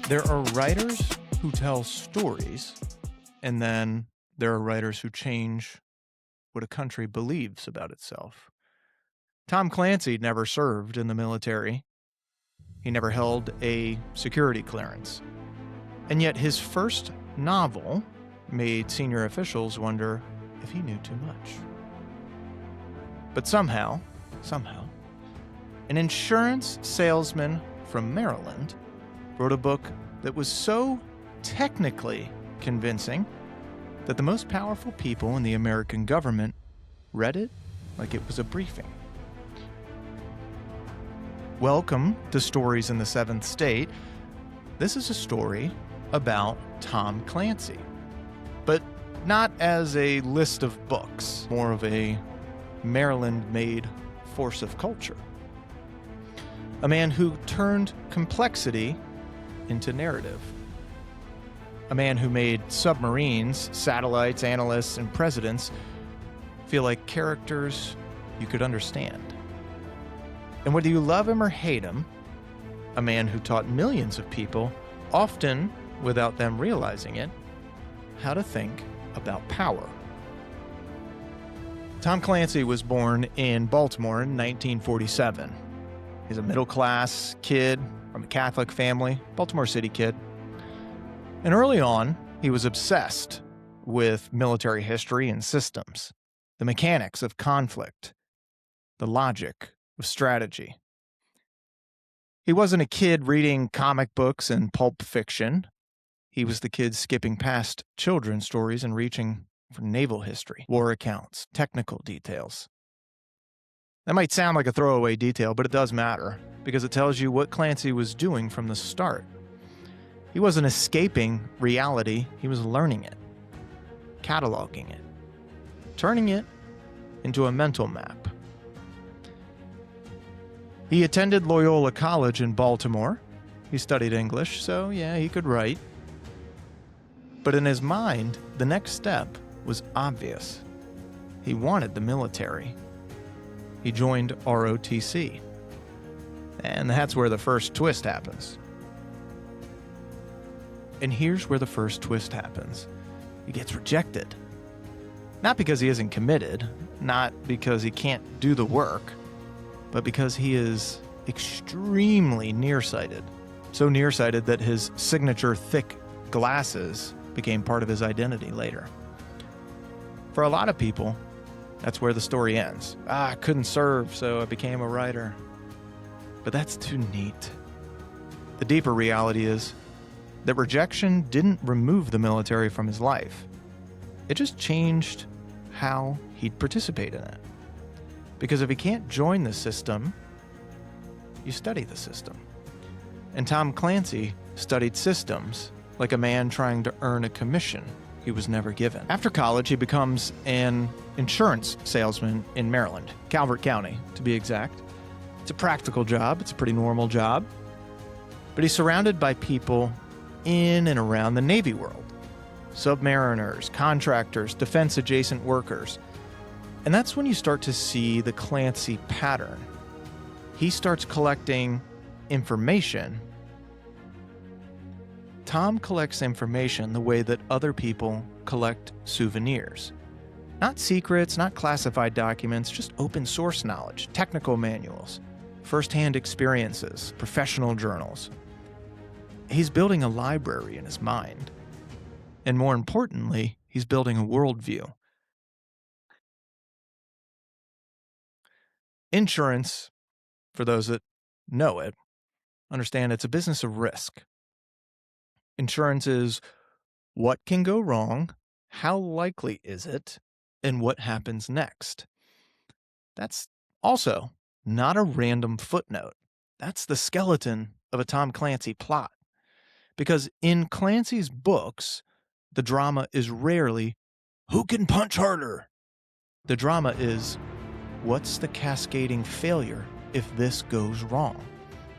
There are writers who tell stories, and then there are writers who change what a country believes about itself. Tom Clancy never served in the military. He never held a security clearance. And yet his first novel made senior officials wonder if he knew too much. But somehow, an insurance salesman from Maryland wrote a book that was so technically convincing that the most powerful people in the American government read it like it was a briefing. Welcome to Stories in the Seventh State. This is a story about Tom Clancy, but not as a list of books, more of a Maryland-made force of culture. A man who turned complexity into narrative. A man who made submarines, satellites, analysts, and presidents feel like characters you could understand. And whether you love him or hate him, a man who taught millions of people, often without them realizing it, how to think about power. Tom Clancy was born in Baltimore in 1947. He's a middle-class kid from a Catholic family, Baltimore City kid. And early on, he was obsessed with military history and systems, the mechanics of conflict, the logic of strategy. He wasn't a kid reading comic books and pulp fiction. He was the kid skipping past children's stories and reaching for naval history, war accounts, technical details. That might sound like a throwaway detail, but it does matter, because it tells you what Clancy was doing from the start. He wasn't escaping reality, he was learning it, cataloging it, turning it into a mental map. He attended Loyola College in Baltimore. He studied English, so yeah, he could write. But in his mind, the next step was obvious. He wanted the military. He joined ROTC. And that's where the first twist happens. And here's where the first twist happens. He gets rejected. Not because he isn't committed, not because he can't do the work, but because he is extremely nearsighted. So nearsighted that his signature thick glasses became part of his identity later. For a lot of people, that's where the story ends. I couldn't serve, so I became a writer. But that's too neat. The deeper reality is that rejection didn't remove the military from his life. It just changed how he'd participate in it. Because if he can't join the system, you study the system. And Tom Clancy studied systems like a man trying to earn a commission he was never given. After college, he becomes an insurance salesman in Maryland, Calvert County, to be exact. It's a practical job. It's a pretty normal job. But he's surrounded by people in and around the Navy world. Submariners, contractors, defense-adjacent workers. And that's when you start to see the Clancy pattern. He starts collecting information. Tom collects information the way that other people collect souvenirs. Not secrets, not classified documents, just open source knowledge, technical manuals, first-hand experiences, professional journals. He's building a library in his mind. And more importantly, he's building a worldview. Insurance, for those that know it, understand it's a business of risk. Insurance is what can go wrong, how likely is it, and what happens next. That's also not a random footnote. That's the skeleton of a Tom Clancy plot. Because in Clancy's books, the drama is rarely, who can punch harder? The drama is, what's the cascading failure if this goes wrong?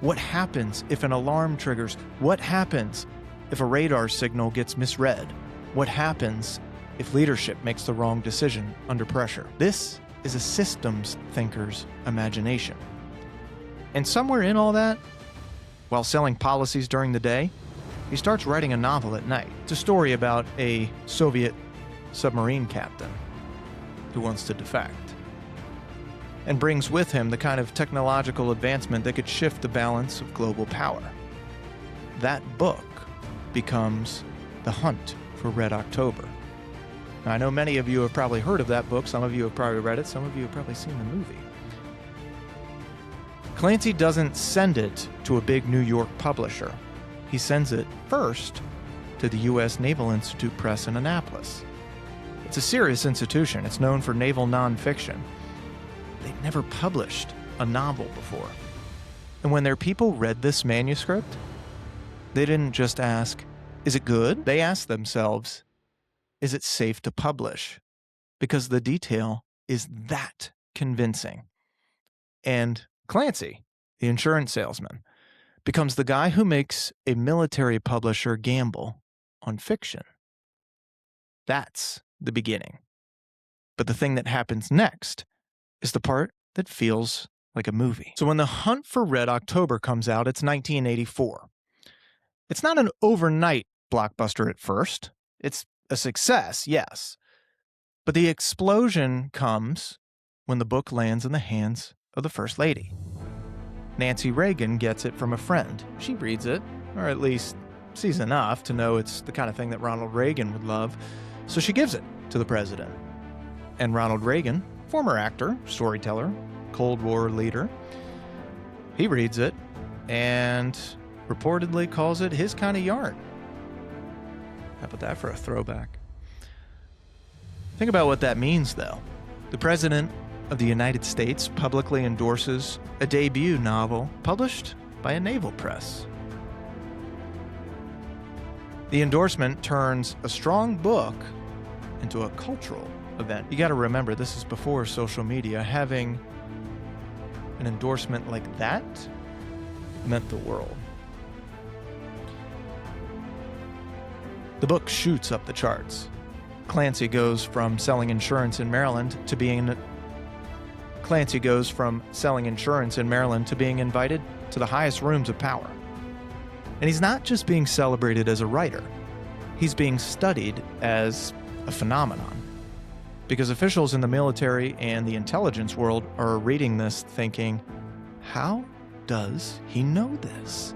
What happens if an alarm triggers? What happens if a radar signal gets misread? What happens if leadership makes the wrong decision under pressure? This is a systems thinker's imagination. And somewhere in all that, while selling policies during the day, He starts writing a novel at night. It's a story about a Soviet submarine captain who wants to defect and brings with him the kind of technological advancement that could shift the balance of global power. That book becomes The Hunt for Red October. Now, I know many of you have probably heard of that book. Some of you have probably read it. Some of you have probably seen the movie. Clancy doesn't send it to a big New York publisher. He sends it first to the U.S. Naval Institute Press in Annapolis. It's a serious institution. It's known for naval nonfiction. They'd never published a novel before. And when their people read this manuscript, they didn't just ask, is it good? They asked themselves, is it safe to publish? Because the detail is that convincing. And Clancy, the insurance salesman, becomes the guy who makes a military publisher gamble on fiction. That's the beginning. But the thing that happens next is the part that feels like a movie. So when The Hunt for Red October comes out, it's 1984. It's not an overnight blockbuster at first. It's a success, yes. But the explosion comes when the book lands in the hands of the First Lady. Nancy Reagan gets it from a friend. She reads it, or at least sees enough to know it's the kind of thing that Ronald Reagan would love, so she gives it to the president. And Ronald Reagan, former actor, storyteller, Cold War leader, he reads it and reportedly calls it his kind of yarn. How about that for a throwback? Think about what that means, though. The President of the United States publicly endorses a debut novel published by a naval press. The endorsement turns a strong book into a cultural event. You got to remember, this is before social media. Having an endorsement like that meant the world. The book shoots up the charts. Clancy goes from selling insurance in Maryland to being invited to the highest rooms of power. And he's not just being celebrated as a writer. He's being studied as a phenomenon. Because officials in the military and the intelligence world are reading this thinking, how does he know this?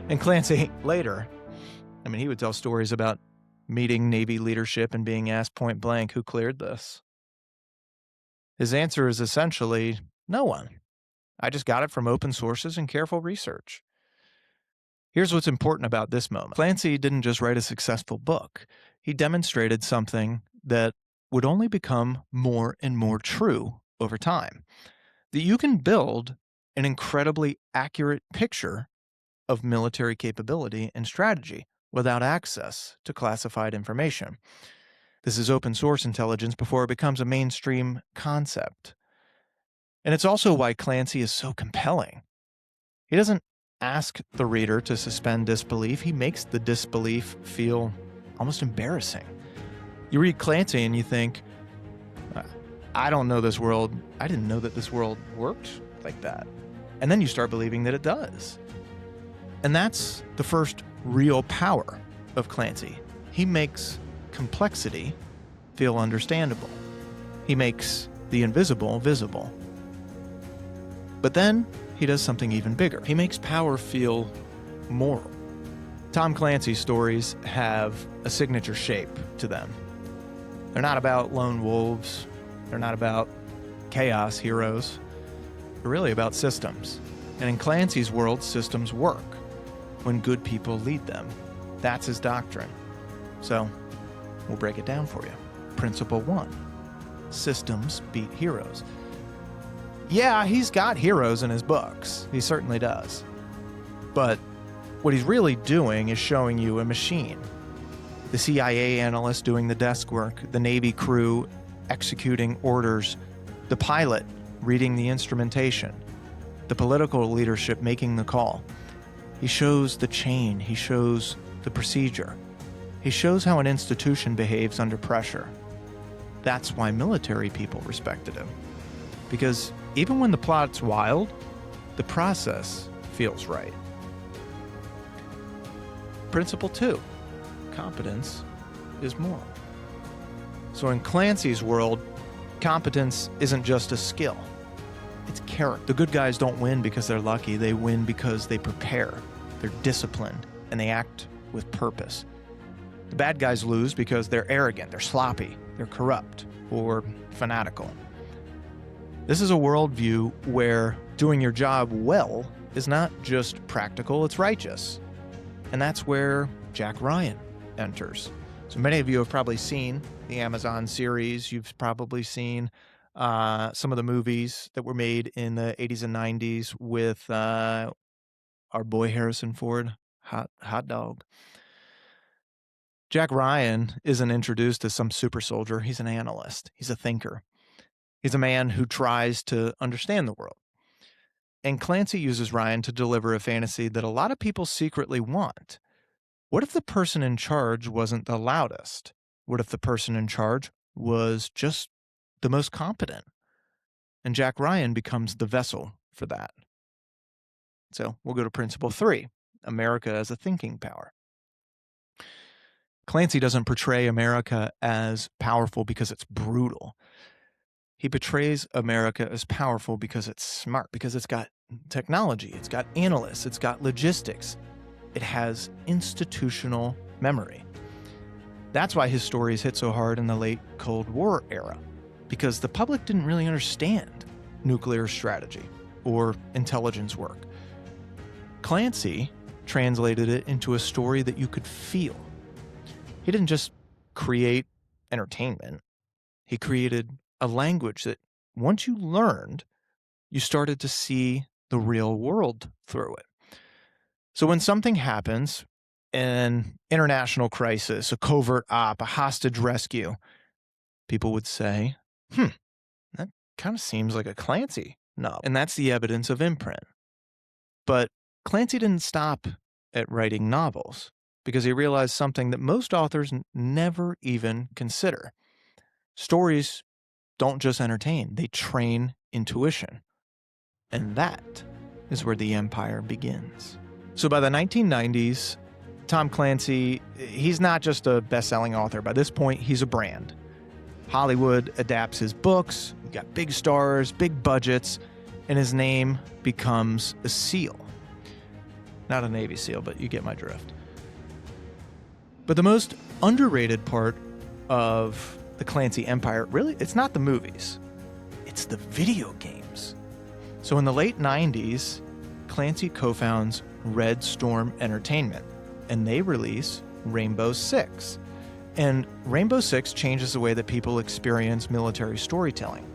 And Clancy later, he would tell stories about meeting Navy leadership and being asked point blank, who cleared this? His answer is essentially, no one. I just got it from open sources and careful research. Here's what's important about this moment. Clancy didn't just write a successful book. He demonstrated something that would only become more and more true over time. That you can build an incredibly accurate picture of military capability and strategy without access to classified information. This is open source intelligence before it becomes a mainstream concept. And it's also why Clancy is so compelling. He doesn't ask the reader to suspend disbelief. He makes the disbelief feel almost embarrassing. You read Clancy and you think, I don't know this world. I didn't know that this world worked like that. And then you start believing that it does. And that's the first real power of Clancy. He makes complexity feel understandable. He makes the invisible visible. But then he does something even bigger. He makes power feel moral. Tom Clancy's stories have a signature shape to them. They're not about lone wolves. They're not about chaos heroes. They're really about systems. And in Clancy's world, systems work when good people lead them. That's his doctrine. So, we'll break it down for you. Principle 1. Systems beat heroes. Yeah, he's got heroes in his books. He certainly does. But what he's really doing is showing you a machine. The CIA analyst doing the desk work, the Navy crew executing orders, the pilot reading the instrumentation, the political leadership making the call. He shows the chain. He shows the procedure. He shows how an institution behaves under pressure. That's why military people respected him. Because even when the plot's wild, the process feels right. Principle 2, competence is moral. So in Clancy's world, competence isn't just a skill. It's character. The good guys don't win because they're lucky. They win because they prepare, they're disciplined, and they act with purpose. The bad guys lose because they're arrogant, they're sloppy, they're corrupt, or fanatical. This is a worldview where doing your job well is not just practical, it's righteous. And that's where Jack Ryan enters. So many of you have probably seen the Amazon series. You've probably seen some of the movies that were made in the 80s and 90s with our boy Harrison Ford, hot dog. Jack Ryan isn't introduced as some super soldier. He's an analyst. He's a thinker. He's a man who tries to understand the world. And Clancy uses Ryan to deliver a fantasy that a lot of people secretly want. What if the person in charge wasn't the loudest? What if the person in charge was just the most competent? And Jack Ryan becomes the vessel for that. So we'll go to principle 3, America as a thinking power. Clancy doesn't portray America as powerful because it's brutal. He portrays America as powerful because it's smart, because it's got technology, it's got analysts, it's got logistics. It has institutional memory. That's why his stories hit so hard in the late Cold War era, because the public didn't really understand nuclear strategy or intelligence work. Clancy translated it into a story that you could feel. He didn't just create entertainment. He created a language that once you learned, you started to see the real world through it. So when something happens, an international crisis, a covert op, a hostage rescue, people would say, that kind of seems like a Clancy novel. And that's the evidence of imprint. But Clancy didn't stop at writing novels because he realized something that most authors never even consider. Stories don't just entertain, they train intuition. And that is where the empire begins. So by the 1990s, Tom Clancy, he's not just a best-selling author. By this point, he's a brand. Hollywood adapts his books, you got big stars, big budgets, and his name becomes a SEAL. Not a Navy SEAL, but you get my drift. But the most underrated part of the Clancy empire, really, it's not the movies. It's the video games. So in the late 90s, Clancy co-founds Red Storm Entertainment, and they release Rainbow Six. And Rainbow Six changes the way that people experience military storytelling.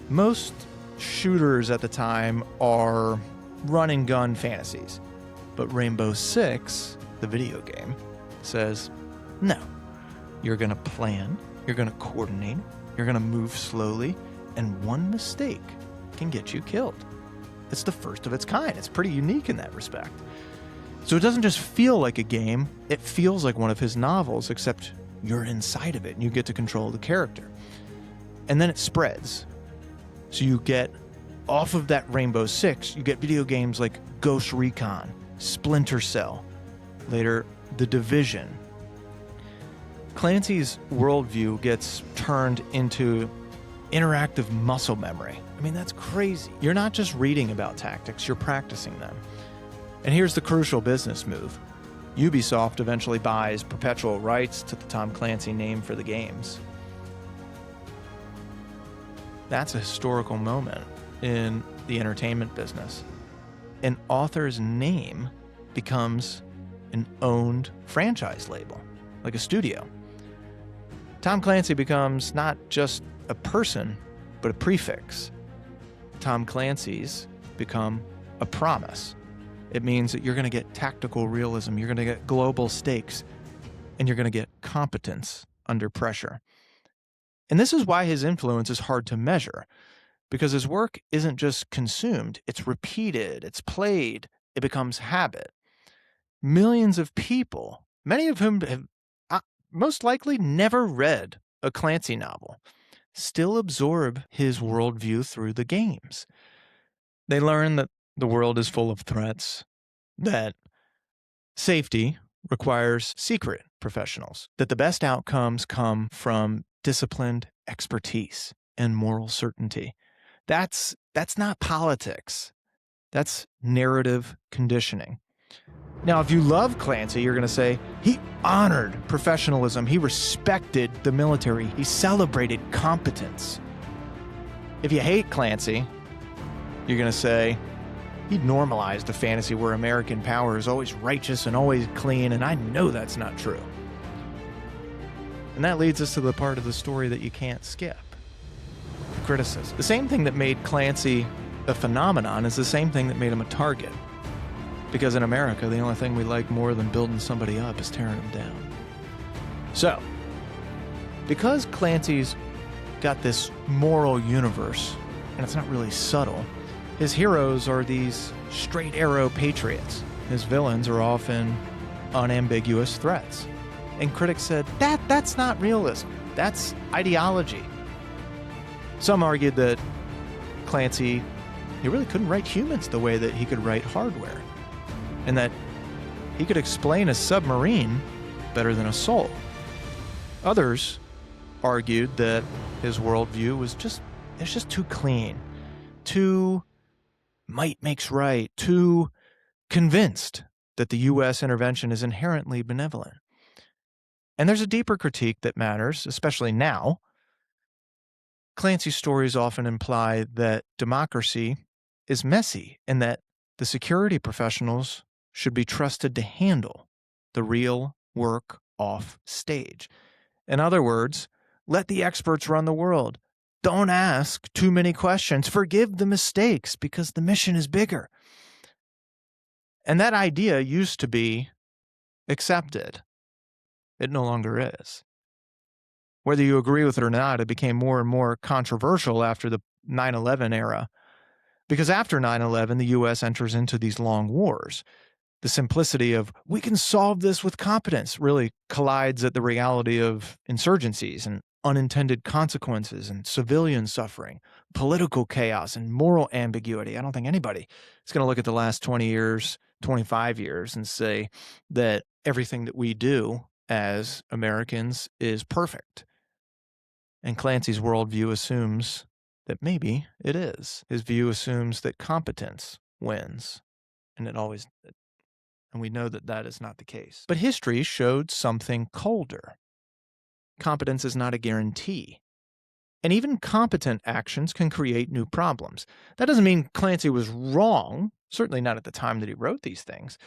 Most shooters at the time are run-and-gun fantasies. But Rainbow Six, the video game, says, no, you're going to plan, you're going to coordinate, you're going to move slowly, and one mistake can get you killed. It's the first of its kind. It's pretty unique in that respect. So it doesn't just feel like a game, it feels like one of his novels, except you're inside of it and you get to control the character. And then it spreads. So you get, off of that Rainbow Six, you get video games like Ghost Recon, Splinter Cell, later The Division. Clancy's worldview gets turned into interactive muscle memory. I mean, that's crazy. You're not just reading about tactics, you're practicing them. And here's the crucial business move. Ubisoft eventually buys perpetual rights to the Tom Clancy name for the games. That's a historical moment in the entertainment business. An author's name becomes an owned franchise label, like a studio. Tom Clancy becomes not just a person, but a prefix. Tom Clancy's become a promise. It means that you're going to get tactical realism, you're going to get global stakes, and you're going to get competence under pressure. And this is why his influence is hard to measure, because his work isn't just consumed, it's repeated, it's played, it becomes habit. Millions of people, many of whom have most likely never read a Clancy novel, still absorb his worldview through the games. They learn that the world is full of threats, that safety requires secret professionals, that the best outcomes come from disciplined expertise and moral certainty. That's not politics. That's narrative conditioning. Now, if you love Clancy, you're going to say, he honored professionalism. He respected the military. He celebrated competence. If you hate Clancy, you're going to say, he normalized the fantasy where American power is always righteous and always clean, and I know that's not true. And that leads us to the part of the story that you can't skip. Criticism. The same thing that made Clancy a phenomenon is the same thing that made him a target. Because in America, the only thing we like more than building somebody up is tearing them down. So, because Clancy's got this moral universe, and it's not really subtle, his heroes are these straight arrow patriots. His villains are often unambiguous threats. And critics said, that's not realism. That's ideology. Some argued that Clancy, he really couldn't write humans the way that he could write hardware, and that he could explain a submarine better than a soul. Others argued that his worldview was just too clean, too might makes right, too convinced that the U.S. intervention is inherently benevolent. And there's a deeper critique that matters, especially now. Clancy's stories often imply that democracy is messy and that the security professionals should be trusted to handle the real work off stage. In other words, let the experts run the world. Don't ask too many questions. Forgive the mistakes because the mission is bigger. And that idea used to be accepted. It no longer is. Whether you agree with it or not, it became more and more controversial after the 9/11 era. Because after 9/11, the U.S. enters into these long wars. The simplicity of, we can solve this with competence, really collides at the reality of insurgencies and unintended consequences and civilian suffering, political chaos and moral ambiguity. I don't think anybody is going to look at the last 20 years, 25 years and say that everything that we do as Americans is perfect. And Clancy's worldview assumes that maybe it is. His view assumes that competence wins, and it always did. And we know that that is not the case. But history showed something colder. Competence is not a guarantee. And even competent actions can create new problems. That doesn't mean Clancy was wrong, certainly not at the time that he wrote these things.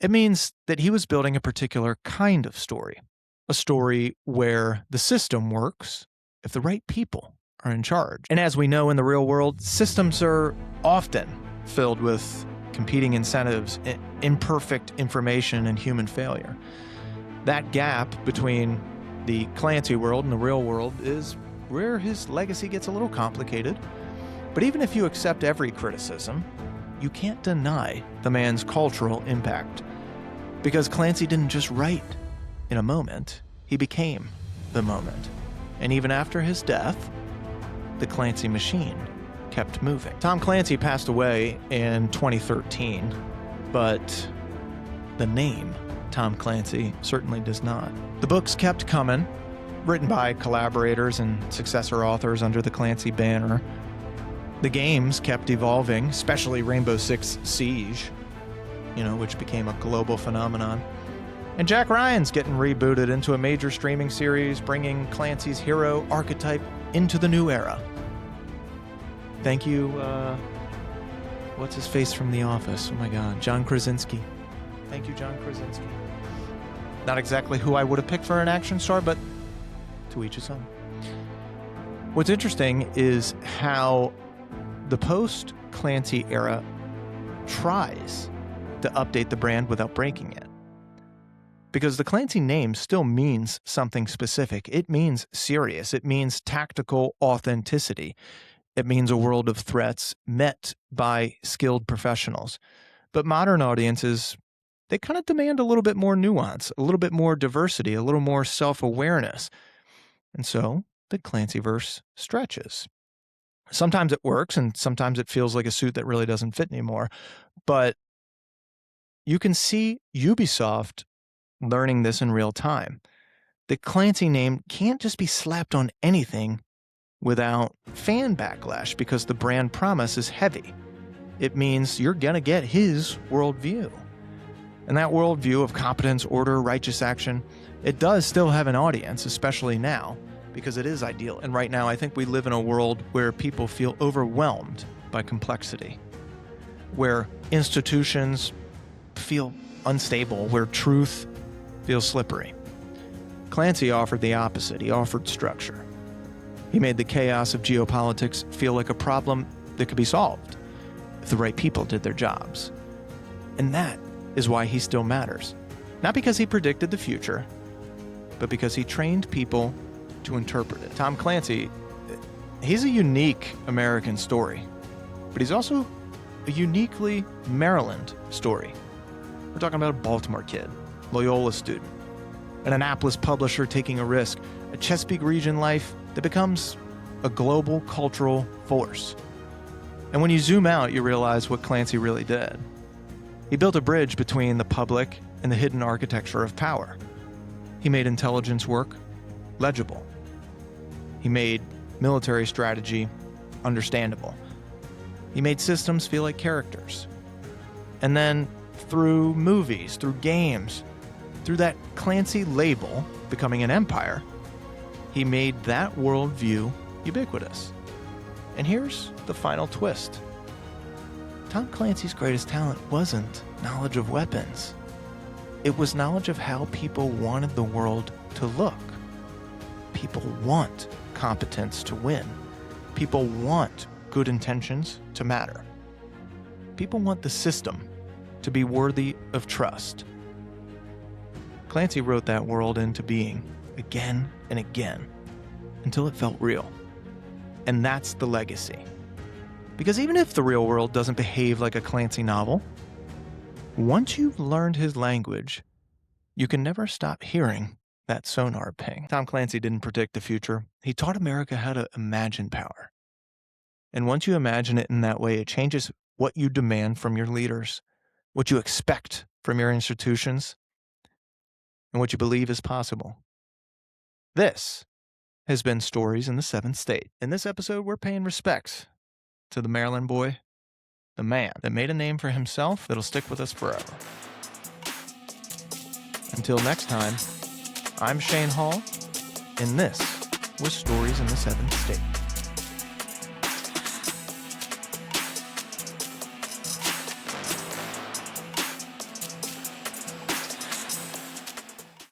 It means that he was building a particular kind of story, a story where the system works if the right people are in charge. And as we know in the real world, systems are often filled with competing incentives, imperfect information, and human failure. That gap between the Clancy world and the real world is where his legacy gets a little complicated. But even if you accept every criticism, you can't deny the man's cultural impact. Because Clancy didn't just write in a moment, he became the moment. And even after his death, the Clancy machine kept moving. Tom Clancy passed away in 2013, but the name Tom Clancy certainly does not. The books kept coming, written by collaborators and successor authors under the Clancy banner. The games kept evolving, especially Rainbow Six Siege, which became a global phenomenon. And Jack Ryan's getting rebooted into a major streaming series, bringing Clancy's hero archetype into the new era. Thank you, what's his face from The Office? Oh my God, John Krasinski. Thank you, John Krasinski. Not exactly who I would have picked for an action star, but to each his own. What's interesting is how the post-Clancy era tries to update the brand without breaking it. Because the Clancy name still means something specific. It means serious. It means tactical authenticity. It means a world of threats met by skilled professionals. But modern audiences, they kind of demand a little bit more nuance, a little bit more diversity, a little more self-awareness. And so the Clancyverse stretches. Sometimes it works, and sometimes it feels like a suit that really doesn't fit anymore. But you can see Ubisoft learning this in real time. The Clancy name can't just be slapped on anything without fan backlash because the brand promise is heavy. It means you're going to get his worldview. And that worldview of competence, order, righteous action, it does still have an audience, especially now, because it is ideal. And right now, I think we live in a world where people feel overwhelmed by complexity, where institutions feel unstable, where truth feels slippery. Clancy offered the opposite. He offered structure. He made the chaos of geopolitics feel like a problem that could be solved if the right people did their jobs. And that is why he still matters. Not because he predicted the future, but because he trained people to interpret it. Tom Clancy, he's a unique American story, but he's also a uniquely Maryland story. We're talking about a Baltimore kid, Loyola student, an Annapolis publisher taking a risk, a Chesapeake region life that becomes a global cultural force. And when you zoom out, you realize what Clancy really did. He built a bridge between the public and the hidden architecture of power. He made intelligence work legible. He made military strategy understandable. He made systems feel like characters. And then through movies, through games, through that Clancy label becoming an empire, he made that worldview ubiquitous. And here's the final twist. Tom Clancy's greatest talent wasn't knowledge of weapons. It was knowledge of how people wanted the world to look. People want competence to win. People want good intentions to matter. People want the system to be worthy of trust. Clancy wrote that world into being again and again until it felt real. And that's the legacy. Because even if the real world doesn't behave like a Clancy novel, once you've learned his language, you can never stop hearing that sonar ping. Tom Clancy didn't predict the future. He taught America how to imagine power. And once you imagine it in that way, it changes what you demand from your leaders, what you expect from your institutions, and what you believe is possible. This has been Stories in the Seventh State. In this episode, we're paying respects to the Maryland boy, the man that made a name for himself that'll stick with us forever. Until next time, I'm Shane Hall, and this was Stories in the Seventh State.